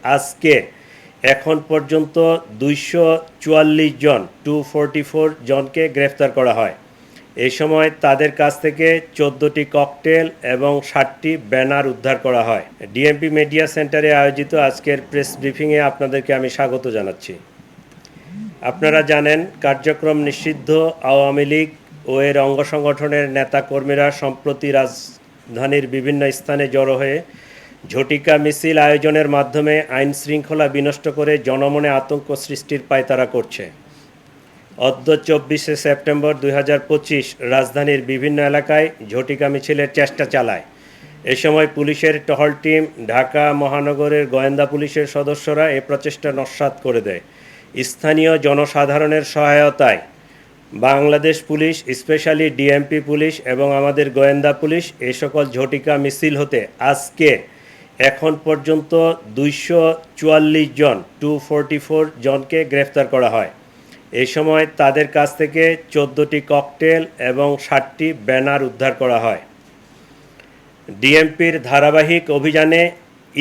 আজকে এখন পর্যন্ত 244 জন 244 জনকে গ্রেফতার করা হয়। এই সময় তাদের কাছ থেকে 14টি ককটেল এবং 60টি ব্যানার উদ্ধার করা হয়। ডিএমপি মিডিয়া সেন্টারে আয়োজিত আজকের প্রেস ব্রিফিংয়ে আপনাদেরকে আমি স্বাগত জানাচ্ছি। আপনারা জানেন, কার্যক্রম নিষিদ্ধ আওয়ামী লীগ ও এর অঙ্গ সংগঠনের নেতাকর্মীরা সম্প্রতি রাজধানীর বিভিন্ন স্থানে জড়ো হয়ে ঝটিকা মিছিল আয়োজনের মাধ্যমে আইন শৃঙ্খলা বিনষ্ট করে জনমনে আতঙ্ক সৃষ্টির পায়তারা করছে। অদ্য 24শে সেপ্টেম্বর 2025 রাজধানীর বিভিন্ন এলাকায় ঝটিকা মিছিলের চেষ্টা চালায়। এ সময় পুলিশের টহল টিম, ঢাকা মহানগরের গোয়েন্দা পুলিশের সদস্যরা এ প্রচেষ্টা নস্যাৎ করে দেয়। স্থানীয় জনসাধারণের সহায়তায় Bangladesh police, specially DMP police এবং আমাদের গোয়েন্দা পুলিশ এই সকল ঝটিকা মিছিল হতে আজকে এখন পর্যন্ত 244 জন 244 জনকে গ্রেফতার করা হয়। এই সময় তাদের কাছ থেকে 14টি ককটেল এবং 60টি ব্যানার উদ্ধার করা হয়। ডিএমপির ধারাবাহিক অভিযানে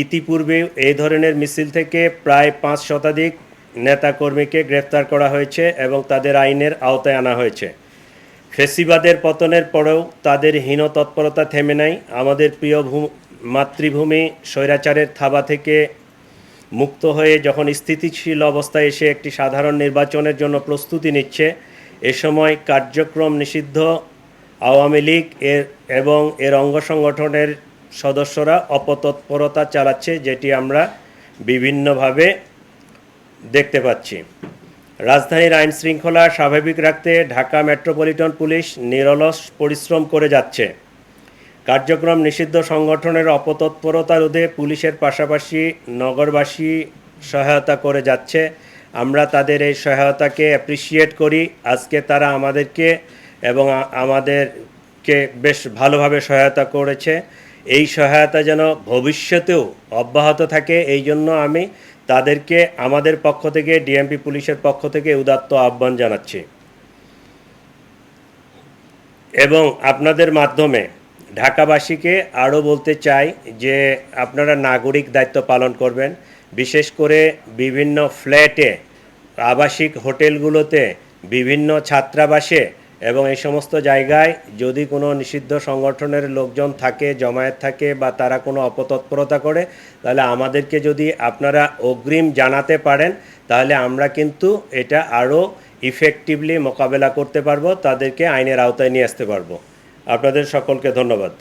ইতিপূর্বে এই ধরনের মিছিল থেকে প্রায় 5 শতাধিক নেতাকর্মীকে গ্রেফতার করা হয়েছে এবং তাদের আইনের আওতায় আনা হয়েছে। ফেসিবাদের পতনের পরেও তাদের হীন তৎপরতা থেমে নাই। আমাদের প্রিয় মাতৃভূমি স্বৈরাচারের থাবা থেকে মুক্ত হয়ে যখন স্থিতিশীল অবস্থায় এসে একটি সাধারণ নির্বাচনের জন্য প্রস্তুতি নিচ্ছে, এ সময় কার্যক্রম নিষিদ্ধ আওয়ামী লীগ এবং এর অঙ্গ সংগঠনের সদস্যরা অপতৎপরতা চালাচ্ছে, যেটি আমরা বিভিন্নভাবে দেখতে পাচ্ছি। রাজধানীর আইন শৃঙ্খলা স্বাভাবিক রাখতে ঢাকা মেট্রোপলিটন পুলিশ নিরলস পরিশ্রম করে যাচ্ছে। কার্যক্রম নিষিদ্ধ সংগঠনের অপতৎপরতা রোধে পুলিশের পাশাপাশি নগরবাসী সহায়তা করে যাচ্ছে। আমরা তাদের এই সহায়তাকে অ্যাপ্রিসিয়েট করি। আজকে তারা আমাদেরকে এবং আমাদেরকে বেশ ভালোভাবে সহায়তা করেছে। এই সহায়তা যেন ভবিষ্যতেও অব্যাহত থাকে, এই জন্য আমি তাদেরকে আমাদের পক্ষ থেকে, ডিএমপি পুলিশের পক্ষ থেকে উদাত্ত আহ্বান জানাচ্ছি এবং আপনাদের মাধ্যমে ঢাকাবাসীকে আরও বলতে চাই যে আপনারা নাগরিক দায়িত্ব পালন করবেন। বিশেষ করে বিভিন্ন ফ্ল্যাটে, আবাসিক হোটেলগুলোতে, বিভিন্ন ছাত্রাবাসে এবং এই সমস্ত জায়গায় যদি কোনো নিষিদ্ধ সংগঠনের লোকজন থাকে, জমায়েত থাকে বা তারা কোনো অপতৎপরতা করে, তাহলে আমাদেরকে যদি আপনারা অগ্রিম জানাতে পারেন, তাহলে আমরা কিন্তু এটা আরও ইফেক্টিভলি মোকাবেলা করতে পারবো, তাদেরকে আইনের আওতায় নিয়ে আসতে পারবো। আপনাদের সকলকে ধন্যবাদ।